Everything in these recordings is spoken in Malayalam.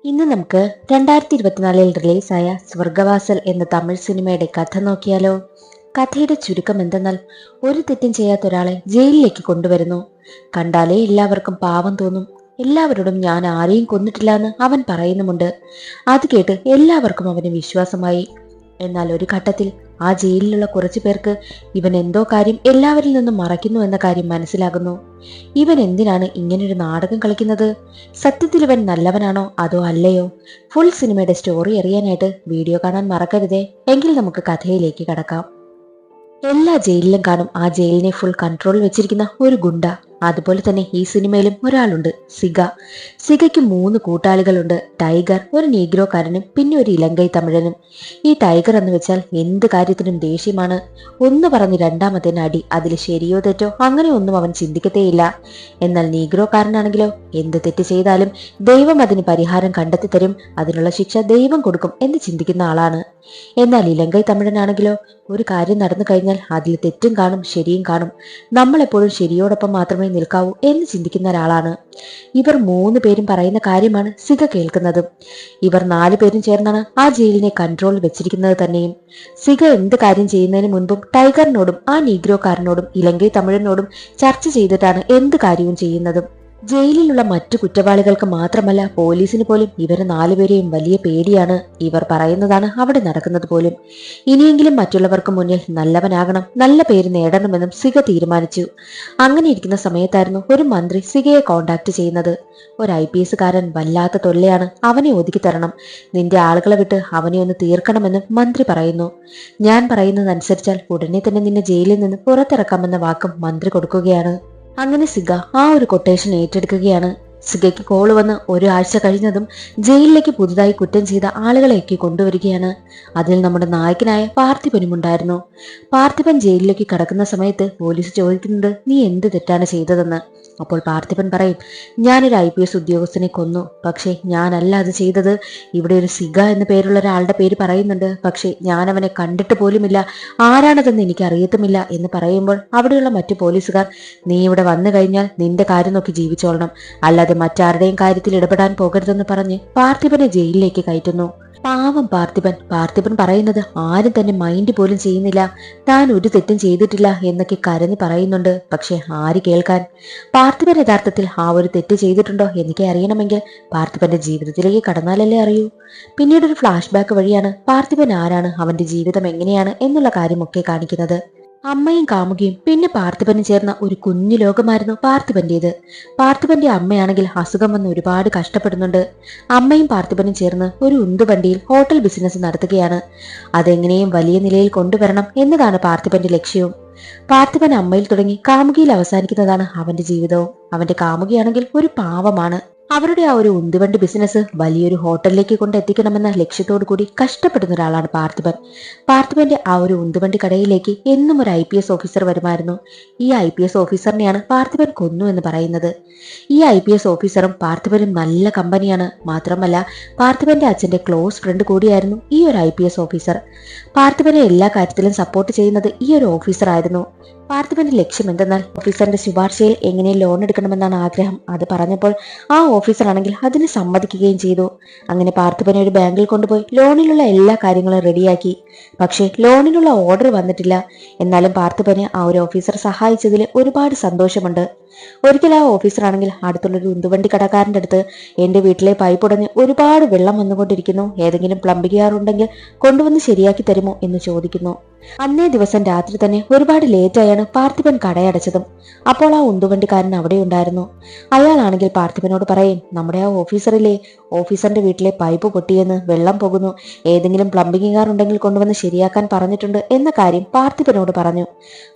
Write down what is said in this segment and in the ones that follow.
ഇന്ന് നമുക്ക് 2024 റിലീസായ സ്വർഗവാസൽ എന്ന തമിഴ് സിനിമയുടെ കഥ നോക്കിയാലോ. കഥയുടെ ചുരുക്കം എന്തെന്നാൽ, ഒരു തെറ്റും ചെയ്യാത്ത ഒരാളെ ജയിലിലേക്ക് കൊണ്ടുവരുന്നു. കണ്ടാലേ എല്ലാവർക്കും പാവം തോന്നും. എല്ലാവരോടും ഞാൻ ആരെയും കൊന്നിട്ടില്ല എന്ന് അവൻ പറയുന്നുമുണ്ട്. അത് കേട്ട് എല്ലാവർക്കും അവന് വിശ്വാസമായി. എന്നാൽ ഒരു ഘട്ടത്തിൽ ആ ജയിലിലുള്ള കുറച്ചു പേർക്ക് ഇവൻ എന്തോ കാര്യം എല്ലാവരിൽ നിന്നും മറയ്ക്കുന്നു എന്ന കാര്യം മനസ്സിലാകുന്നു. ഇവൻ എന്തിനാണ് ഇങ്ങനൊരു നാടകം കളിക്കുന്നത്? സത്യത്തിൽ ഇവൻ നല്ലവനാണോ അതോ അല്ലയോ? ഫുൾ സിനിമയുടെ സ്റ്റോറി അറിയാനായിട്ട് വീഡിയോ കാണാൻ മറക്കരുതേ. എങ്കിൽ നമുക്ക് കഥയിലേക്ക് കടക്കാം. എല്ലാ ജയിലിലും കാണും ആ ജയിലിനെ ഫുൾ കൺട്രോൾ വെച്ചിരിക്കുന്ന ഒരു ഗുണ്ട. അതുപോലെ തന്നെ ഈ സിനിമയിലും ഒരാളുണ്ട്, സിഗ. സിഗയ്ക്ക് 3 കൂട്ടാളികളുണ്ട്. ടൈഗർ, ഒരു നീഗ്രോക്കാരനും പിന്നെ ഒരു ഇലങ്കൈ തമിഴനും. ഈ ടൈഗർ എന്ന് വെച്ചാൽ എന്ത് കാര്യത്തിനും ദേഷ്യമാണ്. ഒന്ന് പറഞ്ഞ് രണ്ടാമത്തേന് അടി. അതിൽ ശരിയോ തെറ്റോ അങ്ങനെ ഒന്നും അവൻ ചിന്തിക്കത്തേയില്ല. എന്നാൽ നീഗ്രോക്കാരനാണെങ്കിലോ എന്ത് തെറ്റ് ചെയ്താലും ദൈവം അതിന് പരിഹാരം കണ്ടെത്തി തരും, അതിനുള്ള ശിക്ഷ ദൈവം കൊടുക്കും എന്ന് ചിന്തിക്കുന്ന ആളാണ്. എന്നാൽ ഇലങ്കൈ തമിഴനാണെങ്കിലോ ഒരു കാര്യം നടന്നു കഴിഞ്ഞാൽ അതിൽ തെറ്റും കാണും ശരിയും കാണും. നമ്മളെപ്പോഴും ശരിയോടൊപ്പം മാത്രമേ നിൽക്കാവൂ എന്ന് ചിന്തിക്കുന്ന ഒരാളാണ്. ഇവർ 3 പേരും പറയുന്ന കാര്യമാണ് സിഗ കേൾക്കുന്നതും. ഇവർ 4 പേരും ചേർന്നാണ് ആ ജയിലിനെ കൺട്രോൾ വെച്ചിരിക്കുന്നത് തന്നെയും. സിഗ എന്ത് കാര്യം ചെയ്യുന്നതിന് മുൻപും ടൈഗറിനോടും ആ നീഗ്രോക്കാരനോടും ഇലങ്കൈ തമിഴനോടും ചർച്ച ചെയ്തിട്ടാണ് എന്ത് കാര്യവും ചെയ്യുന്നതും. ജയിലിലുള്ള മറ്റു കുറ്റവാളികൾക്ക് മാത്രമല്ല പോലീസിന് പോലും ഇവരെ 4 പേരെയും വലിയ പേടിയാണ്. ഇവർ പറയുന്നതാണ് അവിടെ നടക്കുന്നത് പോലും. ഇനിയെങ്കിലും മറ്റുള്ളവർക്ക് മുന്നിൽ നല്ലവനാകണം, നല്ല പേര് നേടണമെന്നും സിഗ തീരുമാനിച്ചു. അങ്ങനെ ഇരിക്കുന്ന സമയത്തായിരുന്നു ഒരു മന്ത്രി സിഗയെ കോണ്ടാക്ട് ചെയ്യുന്നത്. ഒരു IPS കാരൻ വല്ലാത്ത തൊല്ലയാണ്, അവനെ ഒതുക്കി തരണം, നിന്റെ ആളുകളെ വിട്ട് അവനെ ഒന്ന് തീർക്കണമെന്നും മന്ത്രി പറയുന്നു. ഞാൻ പറയുന്നതനുസരിച്ചാൽ ഉടനെ തന്നെ നിന്നെ ജയിലിൽ നിന്ന് പുറത്തിറക്കാമെന്ന വാക്കും മന്ത്രി കൊടുക്കുകയാണ്. അങ്ങനെ സിഗ ആ ഒരു കൊട്ടേഷൻ ഏറ്റെടുക്കുകയാണ്. സിഗയ്ക്ക് കോള് വന്ന് 1 ആഴ്ച കഴിഞ്ഞതും ജയിലിലേക്ക് പുതുതായി കുറ്റം ചെയ്ത ആളുകളെയൊക്കെ കൊണ്ടുവരികയാണ്. അതിൽ നമ്മുടെ നായകനായ പാർത്ഥിപനുമുണ്ടായിരുന്നു. പാർത്ഥിപൻ ജയിലിലേക്ക് കടക്കുന്ന സമയത്ത് പോലീസ് ചോദിക്കുന്നുണ്ട്, നീ എന്ത് തെറ്റാണ് ചെയ്തതെന്ന്. അപ്പോൾ പാർത്ഥിപൻ പറയും, ഞാനൊരു IPS ഉദ്യോഗസ്ഥനെ കൊന്നു, പക്ഷേ ഞാനല്ല അത് ചെയ്തത്. ഇവിടെ ഒരു സിഗ എന്ന പേരുള്ള ഒരാളുടെ പേര് പറയുന്നുണ്ട്, പക്ഷേ ഞാൻ അവനെ കണ്ടിട്ട് പോലുമില്ല, ആരാണതെന്ന് എനിക്ക് അറിയത്തുമില്ല എന്ന് പറയുമ്പോൾ അവിടെയുള്ള മറ്റു പോലീസുകാർ, നീ ഇവിടെ വന്നു കഴിഞ്ഞാൽ നിന്റെ കാര്യം നോക്കി ജീവിച്ചോളണം, അല്ലാതെ മറ്റാരുടെയും കാര്യത്തിൽ ഇടപെടാൻ പോകരുതെന്ന് പറഞ്ഞ് പാർത്ഥിപനെ ജയിലിലേക്ക് കയറ്റുന്നു. പാവം പാർത്ഥിപൻ പറയുന്നത് ആരും തന്നെ മൈൻഡ് പോലും ചെയ്യുന്നില്ല. താൻ ഒരു തെറ്റും ചെയ്തിട്ടില്ല എന്നൊക്കെ കരഞ്ഞു പറയുന്നുണ്ട്. പക്ഷെ ആര് കേൾക്കാൻ? പാർത്ഥിപൻ യഥാർത്ഥത്തിൽ ആ ഒരു തെറ്റ് ചെയ്തിട്ടുണ്ടോ എനിക്ക് അറിയണമെങ്കിൽ പാർത്ഥിപന്റെ ജീവിതത്തിലേക്ക് കടന്നാലല്ലേ അറിയൂ. പിന്നീട് ഒരു ഫ്ലാഷ് ബാക്ക് വഴിയാണ് പാർത്ഥിപൻ ആരാണ്, അവന്റെ ജീവിതം എങ്ങനെയാണ് എന്നുള്ള കാര്യമൊക്കെ കാണിക്കുന്നത്. അമ്മയും കാമുകിയും പിന്നെ പാർത്ഥിപനും ചേർന്ന ഒരു കുഞ്ഞു ലോകമായിരുന്നു പാർത്ഥിപന്റേത്. പാർത്ഥിപന്റെ അമ്മയാണെങ്കിൽ അസുഖം വന്ന് ഒരുപാട് കഷ്ടപ്പെടുന്നുണ്ട്. അമ്മയും പാർത്ഥിപനും ചേർന്ന് ഒരു ഉന്തുവണ്ടിയിൽ ഹോട്ടൽ ബിസിനസ് നടത്തുകയാണ്. അതെങ്ങനെയും വലിയ നിലയിൽ കൊണ്ടുവരണം എന്നതാണ് പാർത്ഥിപന്റെ ലക്ഷ്യവും. പാർത്ഥിപൻ അമ്മയിൽ തുടങ്ങി കാമുകിയിൽ അവസാനിക്കുന്നതാണ് അവന്റെ ജീവിതവും. അവന്റെ കാമുകിയാണെങ്കിൽ ഒരു പാവമാണ്. അവരുടെ ആ ഒരു ഉന്തുവണ്ടി ബിസിനസ് വലിയൊരു ഹോട്ടലിലേക്ക് കൊണ്ടെത്തിക്കണമെന്ന ലക്ഷ്യത്തോടു കൂടി കഷ്ടപ്പെടുന്ന ഒരാളാണ് പാർത്ഥിപൻ. പാർത്ഥിപന്റെ ആ ഒരു ഉന്തുവണ്ടി കടയിലേക്ക് എന്നും ഒരു IPS ഓഫീസർ വരുമായിരുന്നു. ഈ IPS ഓഫീസറിനെയാണ് പാർത്ഥിപൻ കൊന്നു എന്ന് പറയുന്നത്. ഈ IPS ഓഫീസറും പാർത്ഥിപനും നല്ല കമ്പനിയാണ്. മാത്രമല്ല പാർത്ഥിപന്റെ അച്ഛന്റെ ക്ലോസ് ഫ്രണ്ട് കൂടിയായിരുന്നു ഈ ഒരു IPS ഓഫീസർ. പാർത്ഥിപനെ എല്ലാ കാര്യത്തിലും സപ്പോർട്ട് ചെയ്യുന്നത് ഈ ഒരു ഓഫീസർ ആയിരുന്നു. പാർത്ഥിപന്റെ ലക്ഷ്യം എന്തെന്നാൽ ഓഫീസറിന്റെ ശുപാർശയിൽ എങ്ങനെ ലോൺ എടുക്കണമെന്നാണ് ആഗ്രഹം. അത് പറഞ്ഞപ്പോൾ ആ ഓഫീസർ ആണെങ്കിൽ അതിന് സമ്മതിക്കുകയും ചെയ്തു. അങ്ങനെ പാർത്ഥിപനെ ഒരു ബാങ്കിൽ കൊണ്ടുപോയി ലോണിലുള്ള എല്ലാ കാര്യങ്ങളും റെഡിയാക്കി. പക്ഷേ ലോണിനുള്ള ഓർഡർ വന്നിട്ടില്ല. എന്നാലും പാർത്ഥിപനെ ആ ഒരു ഓഫീസർ സഹായിച്ചതിൽ ഒരുപാട് സന്തോഷമുണ്ട്. ഒരിക്കൽ ആ ഓഫീസർ ആണെങ്കിൽ അടുത്തുള്ളൊരു ഉന്തുവണ്ടി കടക്കാരന്റെ അടുത്ത്, എന്റെ വീട്ടിലെ പൈപ്പ് ഉടഞ്ഞ് ഒരുപാട് വെള്ളം വന്നുകൊണ്ടിരിക്കുന്നു, ഏതെങ്കിലും പ്ലംബിംഗുകാരുണ്ടെങ്കിൽ കൊണ്ടുവന്ന് ശരിയാക്കി തരുമോ എന്ന് ചോദിക്കുന്നു. അന്നേ ദിവസം രാത്രി തന്നെ ഒരുപാട് ലേറ്റായാണ് പാർത്ഥിപൻ കടയടച്ചതും. അപ്പോൾ ആ ഉന്തുവണ്ടിക്കാരൻ അവിടെ ഉണ്ടായിരുന്നു. അയാളാണെങ്കിൽ പാർത്ഥിപനോട് പറയും, നമ്മുടെ ആ ഓഫീസറിലെ ഓഫീസറിന്റെ വീട്ടിലെ പൈപ്പ് പൊട്ടിയെന്ന്, വെള്ളം പോകുന്നു, ഏതെങ്കിലും പ്ലംബിംഗുകാർ ഉണ്ടെങ്കിൽ കൊണ്ടുവന്ന് ശരിയാക്കാൻ പറഞ്ഞിട്ടുണ്ട് എന്ന കാര്യം പാർത്ഥിപനോട് പറഞ്ഞു.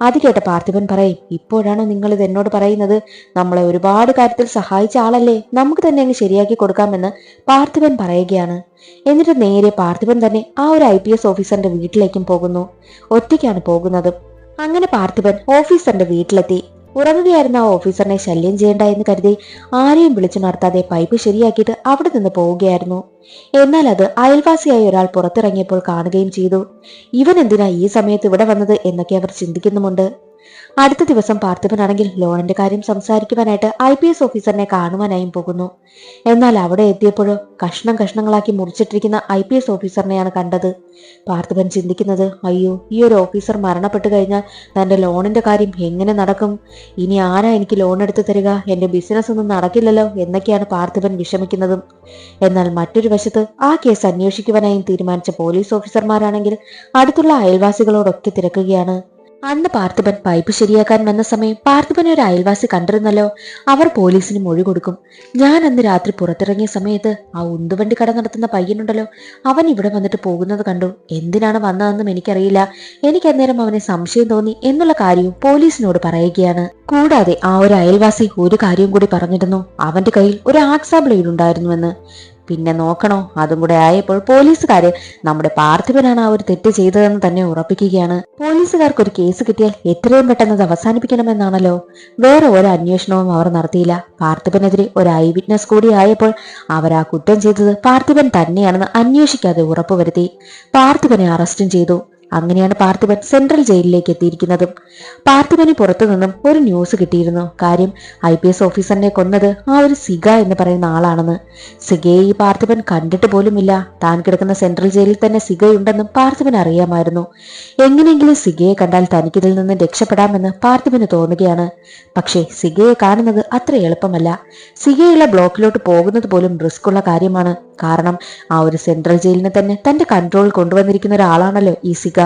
അത് കേട്ട പാർത്ഥിപൻ പറയും, ഇപ്പോഴാണോ നിങ്ങൾ ഇത് എന്നോട് പറയുന്നത്? നമ്മളെ ഒരുപാട് കാര്യത്തിൽ സഹായിച്ച ആളല്ലേ, നമുക്ക് തന്നെ അങ്ങ് ശരിയാക്കി കൊടുക്കാമെന്ന് പാർത്ഥിപൻ പറയുകയാണ്. എന്നിട്ട് നേരെ പാർത്ഥിപൻ തന്നെ ആ ഒരു IPS ഓഫീസറിന്റെ വീട്ടിലേക്കും പോകുന്നു. ഒറ്റയ്ക്കാണ് പോകുന്നത്. അങ്ങനെ പാർത്ഥിപൻ ഓഫീസറിന്റെ വീട്ടിലെത്തി. ഉറങ്ങുകയായിരുന്ന ആ ഓഫീസറിനെ ശല്യം ചെയ്യേണ്ട എന്ന് കരുതി ആരെയും വിളിച്ചു നടത്താതെ പൈപ്പ് ശരിയാക്കിയിട്ട് അവിടെ നിന്ന് പോവുകയായിരുന്നു. എന്നാൽ അത് അയൽവാസിയായ ഒരാൾ പുറത്തിറങ്ങിയപ്പോൾ കാണുകയും ചെയ്തു. ഇവൻ എന്തിനാ ഈ സമയത്ത് ഇവിടെ വന്നത് എന്നൊക്കെ അവർ ചിന്തിക്കുന്നുമുണ്ട്. അടുത്ത ദിവസം പാർത്ഥിപനാണെങ്കിൽ ലോണിന്റെ കാര്യം സംസാരിക്കുവാനായിട്ട് IPS ഓഫീസറിനെ കാണുവാനായും പോകുന്നു. എന്നാൽ അവിടെ എത്തിയപ്പോഴോ കഷ്ണം കഷ്ണങ്ങളാക്കി മുറിച്ചിട്ടിരിക്കുന്ന IPS ഓഫീസറിനെയാണ് കണ്ടത്. പാർത്ഥിപൻ ചിന്തിക്കുന്നത്, അയ്യോ, ഈ ഒരു ഓഫീസർ മരണപ്പെട്ടു കഴിഞ്ഞാൽ തന്റെ ലോണിന്റെ കാര്യം എങ്ങനെ നടക്കും? ഇനി ആരാ എനിക്ക് ലോൺ എടുത്തു തരിക? എന്റെ ബിസിനസ് ഒന്നും നടക്കില്ലല്ലോ എന്നൊക്കെയാണ് പാർത്ഥിപൻ വിഷമിക്കുന്നതും. എന്നാൽ മറ്റൊരു വശത്ത് ആ കേസ് അന്വേഷിക്കുവാനായും തീരുമാനിച്ച പോലീസ് ഓഫീസർമാരാണെങ്കിൽ അടുത്തുള്ള അയൽവാസികളോടൊക്കെ തിരക്കുകയാണ്. അന്ന് പാർത്ഥിപൻ പൈപ്പ് ശരിയാക്കാൻ വന്ന സമയം പാർത്ഥിപനെ ഒരു അയൽവാസി കണ്ടിരുന്നല്ലോ. അവർ പോലീസിന് മൊഴി കൊടുക്കും. ഞാൻ അന്ന് രാത്രി പുറത്തിറങ്ങിയ സമയത്ത് ആ ഉന്തുവണ്ടി കട നടത്തുന്ന പയ്യനുണ്ടല്ലോ, അവൻ ഇവിടെ വന്നിട്ട് പോകുന്നത് കണ്ടു. എന്തിനാണ് വന്നതെന്നും എനിക്കറിയില്ല. എനിക്ക് അന്നേരം അവനെ സംശയം തോന്നി എന്നുള്ള കാര്യവും പോലീസിനോട് പറയുകയാണ്. കൂടാതെ ആ ഒരു അയൽവാസി ഒരു കാര്യവും കൂടി പറഞ്ഞിരുന്നു, അവന്റെ കയ്യിൽ ഒരു ആക്സാ ബ്ലേഡ് ഉണ്ടായിരുന്നുവെന്ന്. പിന്നെ നോക്കണോ, അതും കൂടെ ആയപ്പോൾ പോലീസുകാര് നമ്മുടെ പാർത്ഥിപനാണ് ആ ഒരു തെറ്റ് ചെയ്തതെന്ന് തന്നെ ഉറപ്പിക്കുകയാണ്. പോലീസുകാർക്ക് ഒരു കേസ് കിട്ടിയാൽ എത്രയും പെട്ടെന്ന് അത് അവസാനിപ്പിക്കണമെന്നാണല്ലോ. വേറെ ഒരു അന്വേഷണവും അവർ നടത്തിയില്ല. പാർത്ഥിപനെതിരെ ഒരു ഐ വിറ്റ്നസ് കൂടി ആയപ്പോൾ അവർ ആ കുറ്റം ചെയ്തത് പാർത്ഥിപൻ തന്നെയാണെന്ന് അന്വേഷിക്കാതെ ഉറപ്പുവരുത്തി. പാർത്ഥിപനെ അറസ്റ്റും ചെയ്തു. അങ്ങനെയാണ് പാർത്ഥിപൻ സെൻട്രൽ ജയിലിലേക്ക് എത്തിയിരിക്കുന്നതും. പാർത്ഥിപന് പുറത്തു നിന്നും ഒരു ന്യൂസ് കിട്ടിയിരുന്നു. കാര്യം IPS ഓഫീസറിനെ കൊന്നത് ആ ഒരു സിഗ എന്ന് പറയുന്ന ആളാണെന്ന്. സിഗയെ ഈ പാർത്ഥിപൻ കണ്ടിട്ട് പോലുമില്ല. താൻ കിടക്കുന്ന സെൻട്രൽ ജയിലിൽ തന്നെ സിഗയുണ്ടെന്നും പാർത്ഥിപൻ അറിയാമായിരുന്നു. എങ്ങനെയെങ്കിലും സിഗയെ കണ്ടാൽ തനിക്കിതിൽ നിന്ന് രക്ഷപ്പെടാമെന്ന് പാർത്ഥിപന് തോന്നുകയാണ്. പക്ഷേ സിഗയെ കാണുന്നത് അത്ര എളുപ്പമല്ല. സിഗയുള്ള ബ്ലോക്കിലോട്ട് പോകുന്നത് പോലും റിസ്ക് ഉള്ള കാര്യമാണ്. കാരണം ആ ഒരു സെൻട്രൽ ജയിലിനെ തന്നെ തന്റെ കൺട്രോളിൽ കൊണ്ടുവന്നിരിക്കുന്ന ഒരാളാണല്ലോ ഈ സിഗ.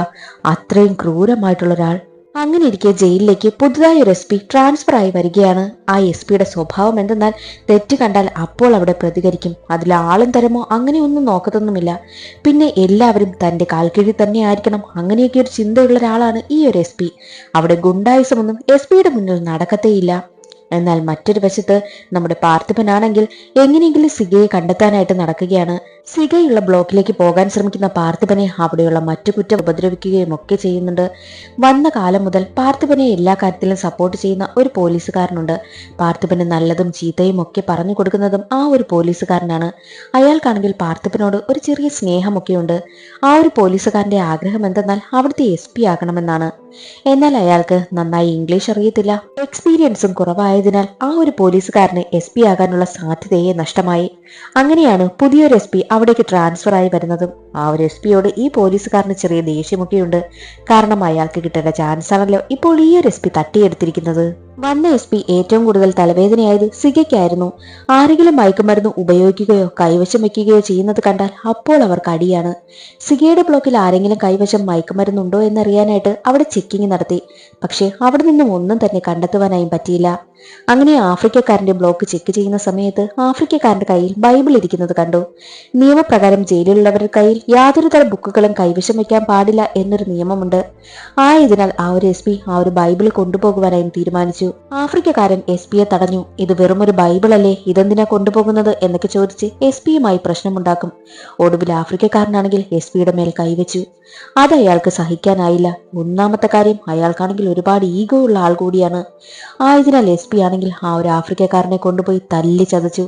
അത്രയും ക്രൂരമായിട്ടുള്ള ഒരാൾ. അങ്ങനെ ഇരിക്കെ ജയിലിലേക്ക് പുതുതായി ഒരു SP ട്രാൻസ്ഫർ ആയി വരികയാണ്. ആ SP സ്വഭാവം എന്തെന്നാൽ തെറ്റ് കണ്ടാൽ അപ്പോൾ അവിടെ പ്രതികരിക്കും. അതിൽ ആളും തരമോ അങ്ങനെയൊന്നും നോക്കത്തൊന്നുമില്ല. പിന്നെ എല്ലാവരും തന്റെ കാൽക്കീഴിൽ തന്നെ ആയിരിക്കണം, അങ്ങനെയൊക്കെ ഒരു ചിന്തയുള്ള ഒരാളാണ് ഈ ഒരു SP. അവിടെ ഗുണ്ടായുസമൊന്നും SP മുന്നിൽ നടക്കത്തേയില്ല. എന്നാൽ മറ്റൊരു വശത്ത് നമ്മുടെ പാർത്ഥിപനാണെങ്കിൽ എങ്ങനെയെങ്കിലും സിഗയെ കണ്ടെത്താനായിട്ട് നടക്കുകയാണ്. സിഗയുള്ള ബ്ലോക്കിലേക്ക് പോകാൻ ശ്രമിക്കുന്ന പാർത്ഥിപനെ അവിടെയുള്ള മറ്റു കുറ്റം ഉപദ്രവിക്കുകയും ഒക്കെ ചെയ്യുന്നുണ്ട്. വന്ന കാലം മുതൽ പാർത്ഥിപനെ എല്ലാ കാര്യത്തിലും സപ്പോർട്ട് ചെയ്യുന്ന ഒരു പോലീസുകാരനുണ്ട്. പാർത്ഥിപന് നല്ലതും ചീത്തയും ഒക്കെ പറഞ്ഞു കൊടുക്കുന്നതും ആ ഒരു പോലീസുകാരനാണ്. അയാൾക്കാണെങ്കിൽ പാർത്ഥിപനോട് ഒരു ചെറിയ സ്നേഹമൊക്കെ ഉണ്ട്. ആ ഒരു പോലീസുകാരന്റെ ആഗ്രഹം എന്തെന്നാൽ അവിടുത്തെ SP ആകണമെന്നാണ്. എന്നാൽ അയാൾക്ക് നന്നായി ഇംഗ്ലീഷ് അറിയത്തില്ല. എക്സ്പീരിയൻസും കുറവായതിനാൽ ആ ഒരു പോലീസുകാരന് SP ആകാനുള്ള സാധ്യതയെ നഷ്ടമായി. അങ്ങനെയാണ് പുതിയൊരു SP അവിടേക്ക് ട്രാൻസ്ഫർ ആയി വരുന്നതും. ആ ഒരു SP ഈ പോലീസുകാരന് ചെറിയ ദേഷ്യമൊക്കെയുണ്ട്. കാരണം അയാൾക്ക് കിട്ടേണ്ട ചാൻസ് ആണല്ലോ ഇപ്പോൾ ഈ ഒരു SP തട്ടിയെടുത്തിരിക്കുന്നത്. വന്ന SP ഏറ്റവും കൂടുതൽ തലവേദനയായത് സിഗയ്ക്കായിരുന്നു. ആരെങ്കിലും മയക്കുമരുന്ന് ഉപയോഗിക്കുകയോ കൈവശം വെക്കുകയോ ചെയ്യുന്നത് കണ്ടാൽ അപ്പോൾ അവർക്ക് അടിയാണ്. സിഗയുടെ ബ്ലോക്കിൽ ആരെങ്കിലും കൈവശം മയക്കുമരുന്നുണ്ടോ എന്നറിയാനായിട്ട് അവിടെ ചെക്കിങ് നടത്തി. പക്ഷെ അവിടെ നിന്നും ഒന്നും തന്നെ കണ്ടെത്തുവാനായും പറ്റിയില്ല. അങ്ങനെ ആഫ്രിക്കക്കാരന്റെ ബ്ലോക്ക് ചെക്ക് ചെയ്യുന്ന സമയത്ത് ആഫ്രിക്കക്കാരന്റെ കയ്യിൽ ബൈബിൾ ഇരിക്കുന്നത് കണ്ടു. നിയമപ്രകാരം ജയിലിലുള്ളവരുടെ കയ്യിൽ യാതൊരു തരം ബുക്കുകളും കൈവശം വെക്കാൻ പാടില്ല എന്നൊരു നിയമമുണ്ട്. ആയതിനാൽ ആ ഒരു SP ആ ഒരു ബൈബിൾ കൊണ്ടുപോകുവാനായും തീരുമാനിച്ചു. ആഫ്രിക്കക്കാരൻ SP തടഞ്ഞു. ഇത് വെറും ഒരു ബൈബിൾ അല്ലേ, ഇതെന്തിനാ കൊണ്ടുപോകുന്നത് എന്നൊക്കെ ചോദിച്ച് SP പ്രശ്നമുണ്ടാക്കും. ഒടുവിൽ ആഫ്രിക്കക്കാരനാണെങ്കിൽ SP മേൽ കൈവച്ചു. അത് അയാൾക്ക് സഹിക്കാനായില്ല. ഒന്നാമത്തെ കാര്യം, അയാൾക്കാണെങ്കിൽ ഒരുപാട് ഈഗോ ഉള്ള ആൾ കൂടിയാണ്. ആയതിനാൽ SP ആണെങ്കിൽ ആ ഒരു ആഫ്രിക്കക്കാരനെ കൊണ്ടുപോയി തല്ലി ചതച്ചു.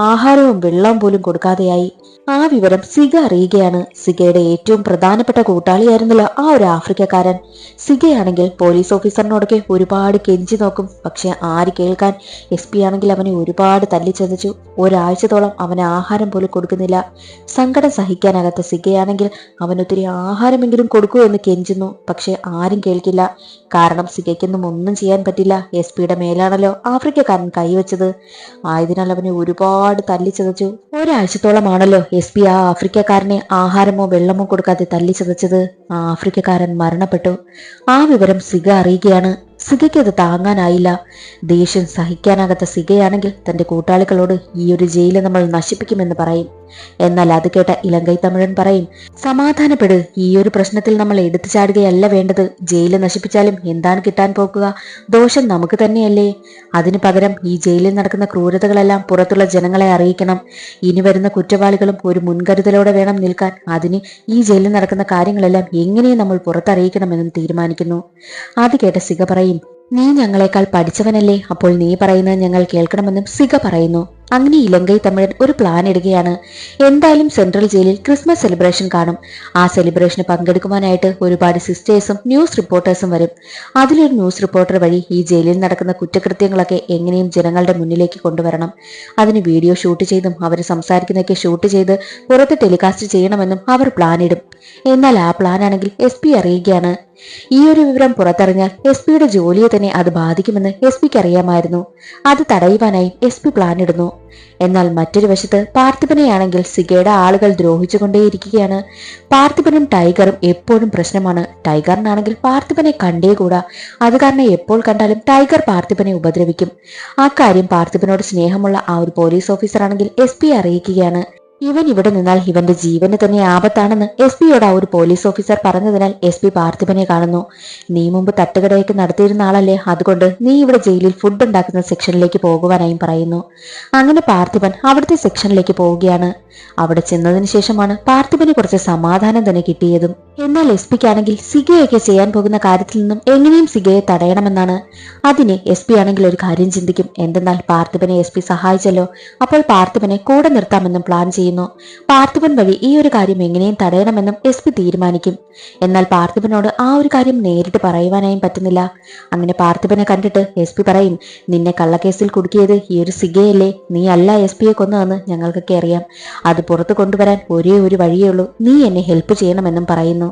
ആഹാരവും വെള്ളവും പോലും കൊടുക്കാതെയായി. ആ വിവരം സിഗ അറിയുകയാണ്. സിഗയുടെ ഏറ്റവും പ്രധാനപ്പെട്ട കൂട്ടാളിയായിരുന്നല്ലോ ആ ഒരു ആഫ്രിക്കക്കാരൻ. സിഗയാണെങ്കിൽ പോലീസ് ഓഫീസറിനോടൊക്കെ ഒരുപാട് കെഞ്ചി നോക്കും. പക്ഷെ ആര് കേൾക്കാൻ. SP ആണെങ്കിൽ അവനെ ഒരുപാട് തല്ലിച്ചതച്ചു. ഒരാഴ്ചത്തോളം അവന് ആഹാരം പോലും കൊടുക്കുന്നില്ല. സങ്കടം സഹിക്കാനാകാത്ത സിഗയാണെങ്കിൽ അവനൊത്തിരി ആഹാരമെങ്കിലും കൊടുക്കൂ എന്ന് കെഞ്ചുന്നു. പക്ഷെ ആരും കേൾക്കില്ല. കാരണം സിഗയ്ക്കൊന്നും ഒന്നും ചെയ്യാൻ പറ്റില്ല. SP മേലാണല്ലോ ആഫ്രിക്കക്കാരൻ കൈവച്ചത്. ആയതിനാൽ അവനെ ഒരുപാട് തല്ലിച്ചതച്ചു. ഒരാഴ്ചത്തോളമാണല്ലോ SP ആ ആഫ്രിക്കക്കാരനെ ആഹാരമോ വെള്ളമോ കൊടുക്കാതെ തല്ലിച്ചതച്ചത്. ആ ആഫ്രിക്കക്കാരൻ മരണപ്പെട്ടു. ആ വിവരം സിഗ അറിയുകയാണ്. സിഗയ്ക്ക് അത് താങ്ങാനായില്ല. ദേഷ്യം സഹിക്കാനാകാത്ത സിഗയാണെങ്കിൽ തന്റെ കൂട്ടാളികളോട് ഈ ഒരു ജയില് നമ്മൾ നശിപ്പിക്കുമെന്ന് പറയും. എന്നാൽ അത് കേട്ട ഇലങ്കൈ തമിഴൻ പറയും, സമാധാനപ്പെട്, ഈ ഒരു പ്രശ്നത്തിൽ നമ്മൾ എടുത്തു ചാടുകയല്ല വേണ്ടത്. ജയില് നശിപ്പിച്ചാലും എന്താണ് കിട്ടാൻ പോകുക? ദോഷം നമുക്ക് തന്നെയല്ലേ. അതിനു പകരം ഈ ജയിലിൽ നടക്കുന്ന ക്രൂരതകളെല്ലാം പുറത്തുള്ള ജനങ്ങളെ അറിയിക്കണം. ഇനി വരുന്ന കുറ്റവാളികളും ഒരു മുൻകരുതലോടെ വേണം നിൽക്കാൻ. അതിന് ഈ ജയിലിൽ നടക്കുന്ന കാര്യങ്ങളെല്ലാം എങ്ങനെ നമ്മൾ പുറത്തറിയിക്കണമെന്നും തീരുമാനിക്കുന്നു. അത് കേട്ട സിഗ പറയും, നീ ഞങ്ങളെക്കാൾ പഠിച്ചവനല്ലേ, അപ്പോൾ നീ പറയുന്നത് ഞങ്ങൾ കേൾക്കണമെന്നും സിഗ പറയുന്നു. അങ്ങനെ ഇലങ്കൈ തമിഴൻ ഒരു പ്ലാൻ ഇടുകയാണ്. എന്തായാലും സെൻട്രൽ ജയിലിൽ ക്രിസ്മസ് സെലിബ്രേഷൻ കാണും. ആ സെലിബ്രേഷന് പങ്കെടുക്കുവാനായിട്ട് ഒരുപാട് സിസ്റ്റേഴ്സും ന്യൂസ് റിപ്പോർട്ടേഴ്സും വരും. അതിലൊരു ന്യൂസ് റിപ്പോർട്ടർ വഴി ഈ ജയിലിൽ നടക്കുന്ന കുറ്റകൃത്യങ്ങളൊക്കെ എങ്ങനെയും ജനങ്ങളുടെ മുന്നിലേക്ക് കൊണ്ടുവരണം. അതിന് വീഡിയോ ഷൂട്ട് ചെയ്തും അവർ സംസാരിക്കുന്നതൊക്കെ ഷൂട്ട് ചെയ്ത് പുറത്ത് ടെലികാസ്റ്റ് ചെയ്യണമെന്നും അവർ പ്ലാൻ ഇടും. എന്നാൽ ആ പ്ലാൻ ആണെങ്കിൽ SP അറിയുകയാണ്. ഈ ഒരു വിവരം പുറത്തറിഞ്ഞാൽ SP ജോലിയെ തന്നെ അത് ബാധിക്കുമെന്ന് SP അറിയാമായിരുന്നു. അത് തടയുവാനായി SP പ്ലാൻ ഇടുന്നു. എന്നാൽ മറ്റൊരു വശത്ത് പാർത്ഥിപനെയാണെങ്കിൽ സിഗയുടെ ആളുകൾ ദ്രോഹിച്ചുകൊണ്ടേയിരിക്കുകയാണ്. പാർത്ഥിപനും ടൈഗറും എപ്പോഴും പ്രശ്നമാണ്. ടൈഗറിനാണെങ്കിൽ പാർത്ഥിപനെ കണ്ടേകൂടാ. അത് കാരണം എപ്പോൾ കണ്ടാലും ടൈഗർ പാർത്ഥിപനെ ഉപദ്രവിക്കും. ആ കാര്യം പാർത്ഥിപനോട് സ്നേഹമുള്ള ആ ഒരു പോലീസ് ഓഫീസർ ആണെങ്കിൽ SP അറിയിക്കുകയാണ്. ഇവൻ ഇവിടെ നിന്നാൽ ഇവന്റെ ജീവന് തന്നെ ആപത്താണെന്ന് SP ആ ഒരു പോലീസ് ഓഫീസർ പറഞ്ഞതിനാൽ SP പാർത്ഥിപനെ കാണുന്നു. നീ മുമ്പ് തട്ടുകടയൊക്കെ നടത്തിയിരുന്ന ആളല്ലേ, അതുകൊണ്ട് നീ ഇവിടെ ജയിലിൽ ഫുഡ് ഉണ്ടാക്കുന്ന സെക്ഷനിലേക്ക് പോകുവാനായും പറയുന്നു. അങ്ങനെ പാർത്ഥിപൻ അവിടുത്തെ സെക്ഷനിലേക്ക് പോവുകയാണ്. അവിടെ ചെന്നതിന് ശേഷമാണ് പാർത്ഥിപന് കുറച്ച് സമാധാനം തന്നെ കിട്ടിയതും. എന്നാൽ SP സിഗയൊക്കെ ചെയ്യാൻ പോകുന്ന കാര്യത്തിൽ നിന്നും എങ്ങനെയും സിഗയെ തടയണമെന്നാണ്. അതിന് SP ആണെങ്കിൽ ഒരു കാര്യം ചിന്തിക്കും. എന്തെന്നാൽ പാർത്ഥിപനെ SP സഹായിച്ചല്ലോ, അപ്പോൾ പാർത്ഥിപനെ കൂടെ നിർത്താമെന്നും പ്ലാൻ ചെയ്യുന്നു. പാർത്ഥിപൻ വഴി ഈ ഒരു കാര്യം എങ്ങനെയും തടയണമെന്നും SP തീരുമാനിക്കും. എന്നാൽ പാർത്ഥിപനോട് ആ ഒരു കാര്യം നേരിട്ട് പറയുവാനായും പറ്റുന്നില്ല. അങ്ങനെ പാർത്ഥിപനെ കണ്ടിട്ട് SP പറയും, നിന്നെ കള്ളക്കേസിൽ കുടുക്കിയത് ഈ ഒരു സിഗയല്ലേ, നീ അല്ല SP കൊന്നതെന്ന് ഞങ്ങൾക്കൊക്കെ അറിയാം. അത് പുറത്തു കൊണ്ടുവരാൻ ഒരേ ഒരു വഴിയേ ഉള്ളൂ, നീ എന്നെ ഹെൽപ്പ് ചെയ്യണമെന്നും പറയുന്നു.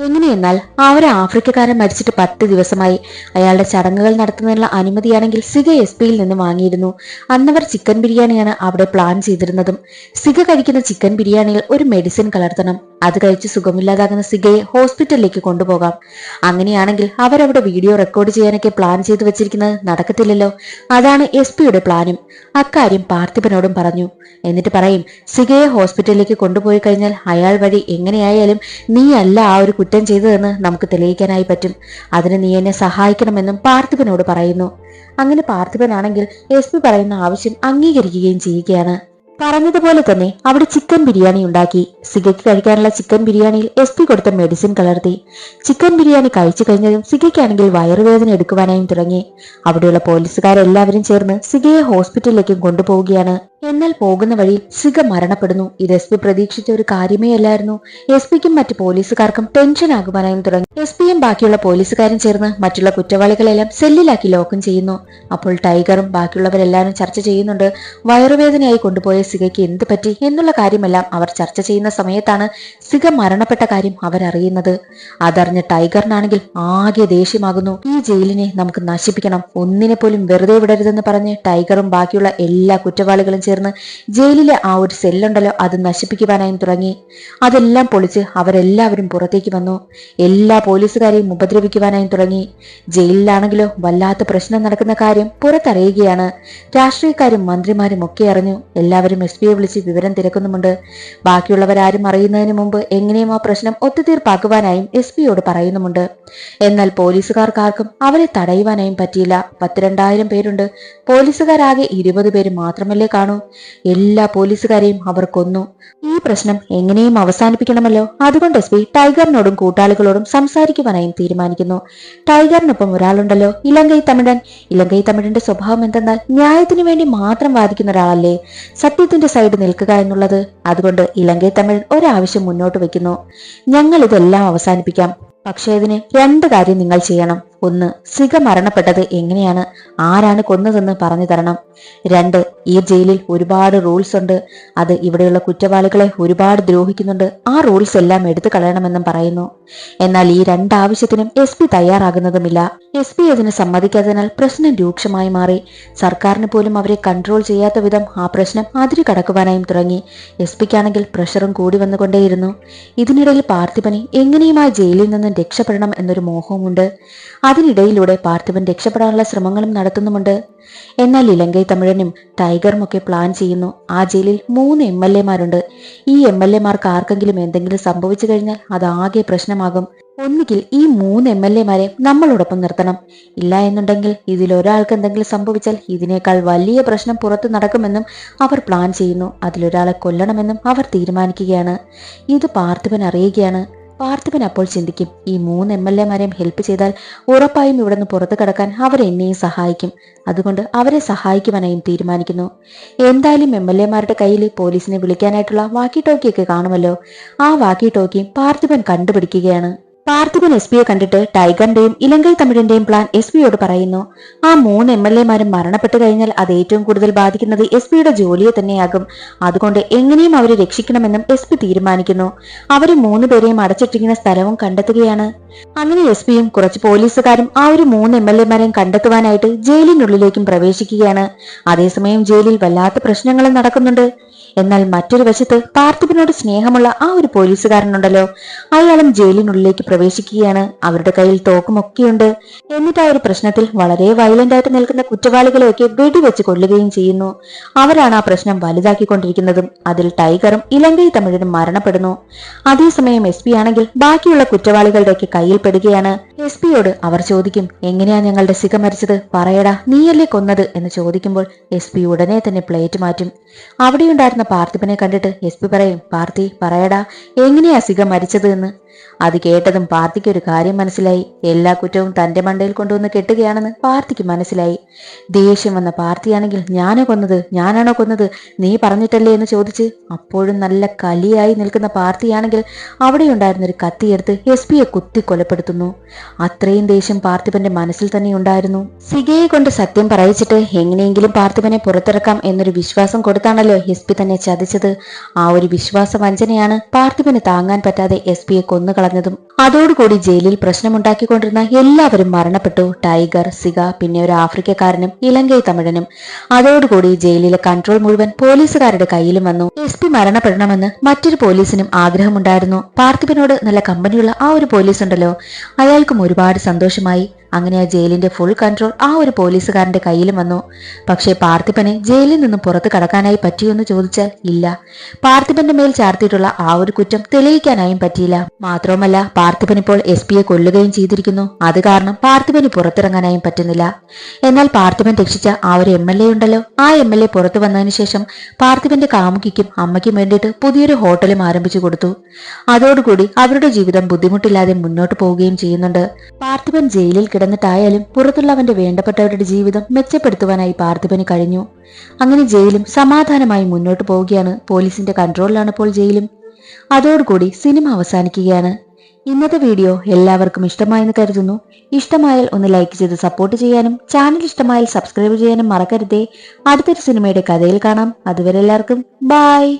എങ്ങനെയെന്നാൽ ആ ഒരു ആഫ്രിക്കക്കാരൻ മരിച്ചിട്ട് 10 ദിവസമായി. അയാളുടെ ചടങ്ങുകൾ നടത്തുന്നതിനുള്ള അനുമതിയാണെങ്കിൽ സിഗ SP നിന്ന് വാങ്ങിയിരുന്നു. അന്നവർ ചിക്കൻ ബിരിയാണിയാണ് അവിടെ പ്ലാൻ ചെയ്തിരുന്നതും. സിഗ കഴിക്കുന്ന ചിക്കൻ ബിരിയാണിയിൽ ഒരു മെഡിസിൻ കലർത്തണം. അത് കഴിച്ച് സുഖമില്ലാതാകുന്ന സിഗയെ ഹോസ്പിറ്റലിലേക്ക് കൊണ്ടുപോകാം. അങ്ങനെയാണെങ്കിൽ അവരവിടെ വീഡിയോ റെക്കോർഡ് ചെയ്യാനൊക്കെ പ്ലാൻ ചെയ്തു വെച്ചിരിക്കുന്നത് നടക്കത്തില്ലല്ലോ. അതാണ് SP പ്ലാനും. അക്കാര്യം പാർത്ഥിപനോടും പറഞ്ഞു. എന്നിട്ട് പറയും, സിഗയെ ഹോസ്പിറ്റലിലേക്ക് കൊണ്ടുപോയി കഴിഞ്ഞാൽ അയാൾ വഴി എങ്ങനെയായാലും നീ അല്ല ആ ഒരു കുറ്റം ചെയ്തതെന്ന് നമുക്ക് തെളിയിക്കാനായി പറ്റും. അതിന് നീ എന്നെ സഹായിക്കണമെന്നും പാർത്ഥിപനോട് പറയുന്നു. അങ്ങനെ പാർത്ഥിപനാണെങ്കിൽ SP പറയുന്ന ആവശ്യം അംഗീകരിക്കുകയും ചെയ്യുകയാണ്. പറഞ്ഞതുപോലെ തന്നെ അവിടെ ചിക്കൻ ബിരിയാണി ഉണ്ടാക്കി. സിഗയ്ക്ക് കഴിക്കാനുള്ള ചിക്കൻ ബിരിയാണിയിൽ SP കൊടുത്ത മെഡിസിൻ കലർത്തി. ചിക്കൻ ബിരിയാണി കഴിച്ചു കഴിഞ്ഞതും സിഗയ്ക്കാണെങ്കിൽ വയറുവേദന എടുക്കുവാനായും തുടങ്ങി. അവിടെയുള്ള പോലീസുകാരെല്ലാവരും ചേർന്ന് സിഗയെ ഹോസ്പിറ്റലിലേക്കും കൊണ്ടുപോവുകയാണ്. എന്നാൽ പോകുന്ന വഴി സിഗ മരണപ്പെടുന്നു. ഇത് SP പ്രതീക്ഷിച്ച ഒരു കാര്യമേ അല്ലായിരുന്നു. SPക്കും മറ്റു പോലീസുകാർക്കും ടെൻഷൻ ആകുവാനായും തുടങ്ങി. SPയും ബാക്കിയുള്ള പോലീസുകാരും ചേർന്ന് മറ്റുള്ള കുറ്റവാളികളെല്ലാം സെല്ലിലാക്കി ലോക്കും ചെയ്യുന്നു. അപ്പോൾ ടൈഗറും ബാക്കിയുള്ളവരെല്ലാവരും ചർച്ച ചെയ്യുന്നുണ്ട്. വയറുവേദനയായി കൊണ്ടുപോയ സിഗയ്ക്ക് എന്ത് പറ്റി എന്നുള്ള കാര്യമെല്ലാം അവർ ചർച്ച ചെയ്യുന്ന സമയത്താണ് സിഗ മരണപ്പെട്ട കാര്യം അവരറിയുന്നത്. അതറിഞ്ഞ ടൈഗറിനാണെങ്കിൽ ആകെ ദേഷ്യമാകുന്നു. ഈ ജയിലിനെ നമുക്ക് നശിപ്പിക്കണം, ഒന്നിനെ പോലും വെറുതെ വിടരുതെന്ന് പറഞ്ഞ് ടൈഗറും ബാക്കിയുള്ള എല്ലാ കുറ്റവാളികളും ചേർന്ന് ജയിലിലെ ആ ഒരു സെല്ലുണ്ടല്ലോ അത് നശിപ്പിക്കുവാനായും തുടങ്ങി. അതെല്ലാം പൊളിച്ച് അവരെല്ലാവരും പുറത്തേക്ക് വന്നു. എല്ലാ പോലീസുകാരെയും ഉപദ്രവിക്കുവാനായും തുടങ്ങി. ജയിലിലാണെങ്കിലോ വല്ലാത്ത പ്രശ്നം നടക്കുന്ന കാര്യം പുറത്തറിയുകയാണ്. രാഷ്ട്രീയക്കാരും മന്ത്രിമാരും ഒക്കെ അറിഞ്ഞു. എല്ലാവരും SP വിളിച്ച് വിവരം തിരക്കുന്നുമുണ്ട്. ബാക്കിയുള്ളവരാരും അറിയുന്നതിന് മുമ്പ് എങ്ങനെയും ആ പ്രശ്നം ഒത്തുതീർപ്പാക്കുവാനായും SP പറയുന്നുമുണ്ട്. എന്നാൽ പോലീസുകാർക്കാർക്കും അവരെ തടയുവാനായും പറ്റിയില്ല. 10,000-2000 പേരുണ്ട്. പോലീസുകാരാകെ 20 പേര് മാത്രമല്ലേ കാണൂ. എല്ലാ പോലീസുകാരെയും അവർ കൊന്നു. ഈ പ്രശ്നം എങ്ങനെയും അവസാനിപ്പിക്കണമല്ലോ. അതുകൊണ്ട് SP ടൈഗറിനോടും കൂട്ടാളികളോടും സംസാരിക്കുവാനായും തീരുമാനിക്കുന്നു. ടൈഗറിനൊപ്പം ഒരാളുണ്ടല്ലോ, ഇലങ്കൈ തമിഴൻ. ഇലങ്കൈ തമിഴന്റെ സ്വഭാവം എന്തെന്നാൽ ന്യായത്തിനു വേണ്ടി മാത്രം വാദിക്കുന്ന ഒരാളല്ലേ, സത്യത്തിന്റെ സൈഡ് നിൽക്കുക എന്നുള്ളത്. അതുകൊണ്ട് ഇലങ്കൈ തമിഴൻ ഒരാവശ്യം മുന്നോട്ട് വെക്കുന്നു. ഞങ്ങൾ ഇതെല്ലാം അവസാനിപ്പിക്കാം, പക്ഷേ ഇതിന് 2 കാര്യം നിങ്ങൾ ചെയ്യണം. 1, സിഗ മരണപ്പെട്ടത് എങ്ങനെയാണ്, ആരാണ് കൊന്നതെന്ന് പറഞ്ഞു തരണം. 2, ഈ ജയിലിൽ ഒരുപാട് റൂൾസ് ഉണ്ട്. അത് ഇവിടെയുള്ള കുറ്റവാളികളെ ഒരുപാട് ദ്രോഹിക്കുന്നുണ്ട്. ആ റൂൾസ് എല്ലാം എടുത്തു കളയണമെന്നും പറയുന്നു. എന്നാൽ ഈ 2 ആവശ്യത്തിനും SP തയ്യാറാകുന്നതുമില്ല. SP അതിന് സമ്മതിക്കാത്തതിനാൽ പ്രശ്നം രൂക്ഷമായി മാറി. സർക്കാരിന് പോലും അവരെ കൺട്രോൾ ചെയ്യാത്ത വിധം ആ പ്രശ്നം അതിരു കടക്കുവാനായും തുടങ്ങി. SPക്കാണെങ്കിൽ പ്രഷറും കൂടി വന്നുകൊണ്ടേയിരുന്നു. ഇതിനിടയിൽ പാർത്ഥിപനെ എങ്ങനെയും ആ ജയിലിൽ നിന്ന് രക്ഷപ്പെടണം എന്നൊരു മോഹവുമുണ്ട്. അതിനിടയിലൂടെ പാർത്ഥിപൻ രക്ഷപ്പെടാനുള്ള ശ്രമങ്ങളും നടത്തുന്നുമുണ്ട്. എന്നാൽ ഇലങ്കൈ തമിഴനും ടൈഗറും ഒക്കെ പ്ലാൻ ചെയ്യുന്നു. ആ ജയിലിൽ 3 MLA-മാരുണ്ട്. ഈ MLA-മാർക്ക് ആർക്കെങ്കിലും എന്തെങ്കിലും സംഭവിച്ചു കഴിഞ്ഞാൽ അതാകെ പ്രശ്നമാകും. ഒന്നുകിൽ ഈ 3 MLA-മാരെ നമ്മളോടൊപ്പം നിർത്തണം, ഇല്ല എന്നുണ്ടെങ്കിൽ ഇതിലൊരാൾക്ക് എന്തെങ്കിലും സംഭവിച്ചാൽ ഇതിനേക്കാൾ വലിയ പ്രശ്നം പുറത്തു നടക്കുമെന്നും അവർ പ്ലാൻ ചെയ്യുന്നു. അതിലൊരാളെ കൊല്ലണമെന്നും അവർ തീരുമാനിക്കുകയാണ്. ഇത് പാർത്ഥിപൻ അറിയുകയാണ്. പാർത്ഥിപൻ അപ്പോൾ ചിന്തിക്കും, ഈ 3 MLA-മാരെയും ഹെൽപ്പ് ചെയ്താൽ ഉറപ്പായും ഇവിടെ നിന്ന് പുറത്തു കടക്കാൻ അവരെന്നെയും സഹായിക്കും. അതുകൊണ്ട് അവരെ സഹായിക്കുവാനായും തീരുമാനിക്കുന്നു. എന്തായാലും MLA-മാരുടെ കയ്യിൽ പോലീസിനെ വിളിക്കാനായിട്ടുള്ള വാക്കി ടോക്കിയൊക്കെ കാണുമല്ലോ. ആ വാക്കി ടോക്കി പാർത്ഥിപൻ കണ്ടുപിടിക്കുകയാണ്. പാർത്ഥിപൻ SP-യെ കണ്ടിട്ട് ടൈഗറിന്റെയും ഇലങ്കൈ തമിഴിന്റെയും പ്ലാൻ SP-യോട് പറയുന്നു. ആ 3 MLA-മാരും മരണപ്പെട്ടു കഴിഞ്ഞാൽ അത് ഏറ്റവും കൂടുതൽ ബാധിക്കുന്നത് SP-യുടെ ജോലിയെ തന്നെയാകും. അതുകൊണ്ട് എങ്ങനെയും അവരെ രക്ഷിക്കണമെന്നും SP തീരുമാനിക്കുന്നു. അവര് 3 പേരെയും അടച്ചിട്ടിരിക്കുന്ന സ്ഥലവും കണ്ടെത്തുകയാണ്. അങ്ങനെ SP-യും കുറച്ച് പോലീസുകാരും ആ ഒരു 3 MLA-മാരെയും കണ്ടെത്തുവാനായിട്ട് ജയിലിനുള്ളിലേക്കും പ്രവേശിക്കുകയാണ്. അതേസമയം ജയിലിൽ വല്ലാത്ത പ്രശ്നങ്ങളും നടക്കുന്നുണ്ട്. എന്നാൽ മറ്റൊരു വശത്ത് പാർത്ഥിപനോട് സ്നേഹമുള്ള ആ ഒരു പോലീസുകാരനുണ്ടല്ലോ, അയാളും ജയിലിനുള്ളിലേക്ക് പ്രവേശിക്കുകയാണ്. അവരുടെ കയ്യിൽ തോക്കുമൊക്കെയുണ്ട്. എന്നിട്ട് ആ ഒരു പ്രശ്നത്തിൽ വളരെ വയലന്റ് ആയിട്ട് നിൽക്കുന്ന കുറ്റവാളികളെയൊക്കെ വെടിവെച്ച് കൊല്ലുകയും ചെയ്യുന്നു. അവരാണ് ആ പ്രശ്നം വലുതാക്കിക്കൊണ്ടിരിക്കുന്നതും. അതിൽ ടൈഗറും ഇലങ്കൈ തമിഴനും മരണപ്പെടുന്നു. അതേസമയം SP ആണെങ്കിൽ ബാക്കിയുള്ള കുറ്റവാളികളുടെയൊക്കെ കയ്യിൽ പെടുകയാണ്. SP-യോട് അവർ ചോദിക്കും, എങ്ങനെയാ ഞങ്ങളുടെ സിക മരിച്ചത്, പറയടാ, നീയല്ലേ കൊന്നത് എന്ന് ചോദിക്കുമ്പോൾ SP ഉടനെ തന്നെ പ്ലേറ്റ് മാറ്റും. അവിടെയുണ്ടായിരുന്ന പാർത്ഥിപനെ കണ്ടിട്ട് SP പറയും, പാർത്ഥി പറയടാ, എങ്ങനെയാ സിക മരിച്ചത് എന്ന്. അത് കേട്ടതും പാർത്ഥിക്ക് ഒരു കാര്യം മനസ്സിലായി. എല്ലാ കുറ്റവും തന്റെ മണ്ടയിൽ കൊണ്ടുവന്ന് കെട്ടുകയാണെന്ന് പാർത്ഥിക്ക് മനസ്സിലായി. ദേഷ്യം വന്ന പാർത്ഥിയാണെങ്കിൽ, ഞാനാണോ കൊന്നത്, നീ പറഞ്ഞിട്ടല്ലേ എന്ന് ചോദിച്ച് അപ്പോഴും നല്ല കലിയായി നിൽക്കുന്ന പാർത്ഥിയാണെങ്കിൽ അവിടെയുണ്ടായിരുന്ന ഒരു കത്തിയെടുത്ത് SP-യെ കുത്തി കൊലപ്പെടുത്തുന്നു. അത്രയും ദേഷ്യം പാർത്ഥിപന്റെ മനസ്സിൽ തന്നെ ഉണ്ടായിരുന്നു. സികയെ കൊണ്ട് സത്യം പറയിച്ചിട്ട് എങ്ങനെയെങ്കിലും പാർത്ഥിപനെ പുറത്തിറക്കാം എന്നൊരു വിശ്വാസം കൊടുത്താണല്ലോ SP തന്നെ ചതിച്ചത്. ആ ഒരു വിശ്വാസ വഞ്ചനയാണ് പാർത്ഥിപന് താങ്ങാൻ പറ്റാതെ SP-യെ കൊന്നുകളഞ്ഞതും. അതോടുകൂടി ജയിലിൽ പ്രശ്നമുണ്ടാക്കിക്കൊണ്ടിരുന്ന എല്ലാവരും മരണപ്പെട്ടു. ടൈഗർ, സിക, പിന്നെ ഒരു ആഫ്രിക്കക്കാരനും ഇലങ്കൈ തമിഴനും. അതോടുകൂടി ജയിലിലെ കൺട്രോൾ മുഴുവൻ പോലീസുകാരുടെ കയ്യിലും വന്നു. SP മരണപ്പെടണമെന്ന് മറ്റൊരു പോലീസിനും ആഗ്രഹമുണ്ടായിരുന്നു. പാർത്ഥിപനോട് നല്ല കമ്പനിയുള്ള ആ ഒരു പോലീസ് ഉണ്ടല്ലോ, അയാൾക്കും ഒരുപാട് സന്തോഷമായി. അങ്ങനെ ആ ജയിലിന്റെ ഫുൾ കൺട്രോൾ ആ ഒരു പോലീസുകാരന്റെ കയ്യിലും വന്നു. പക്ഷേ പാർത്ഥിപന് ജയിലിൽ നിന്നും പുറത്തു കടക്കാനായി പറ്റിയെന്ന് ചോദിച്ചാൽ ഇല്ല. പാർത്ഥിപന്റെ മേൽ ചാർത്തിയിട്ടുള്ള ആ ഒരു കുറ്റം തെളിയിക്കാനായും പറ്റിയില്ല. മാത്രവുമല്ല, പാർത്ഥിപൻ ഇപ്പോൾ SP-യെ കൊല്ലുകയും ചെയ്തിരിക്കുന്നു. അത് കാരണം പാർത്ഥിപന് പുറത്തിറങ്ങാനായും പറ്റുന്നില്ല. എന്നാൽ പാർത്ഥിപൻ രക്ഷിച്ച ആ ഒരു MLA ഉണ്ടല്ലോ, ആ MLA പുറത്തു വന്നതിന് ശേഷം പാർത്ഥിപന്റെ കാമുകിക്കും അമ്മയ്ക്കും വേണ്ടിയിട്ട് പുതിയൊരു ഹോട്ടലും ആരംഭിച്ചു കൊടുത്തു. അതോടുകൂടി അവരുടെ ജീവിതം ബുദ്ധിമുട്ടില്ലാതെ മുന്നോട്ട് പോവുകയും ചെയ്യുന്നുണ്ട്. പാർത്ഥിപൻ ജയിലിൽ കിടന്നിട്ടായാലും പുറത്തുള്ളവന്റെ വേണ്ടപ്പെട്ടവരുടെ ജീവിതം മെച്ചപ്പെടുത്തുവാനായി പാർത്ഥിപന് കഴിഞ്ഞു. അങ്ങനെ ജയിലും സമാധാനമായി മുന്നോട്ട് പോവുകയാണ്. പോലീസിന്റെ കൺട്രോളിലാണ് ഇപ്പോൾ ജയിലും. അതോടുകൂടി സിനിമ അവസാനിക്കുകയാണ്. ഇന്നത്തെ വീഡിയോ എല്ലാവർക്കും ഇഷ്ടമായെന്ന് കരുതുന്നു. ഇഷ്ടമായാൽ ഒന്ന് ലൈക്ക് ചെയ്ത് സപ്പോർട്ട് ചെയ്യാനും ചാനൽ ഇഷ്ടമായാൽ സബ്സ്ക്രൈബ് ചെയ്യാനും മറക്കരുതേ. അടുത്തൊരു സിനിമയുടെ കഥയിൽ കാണാം. അതുവരെ എല്ലാവർക്കും ബൈ.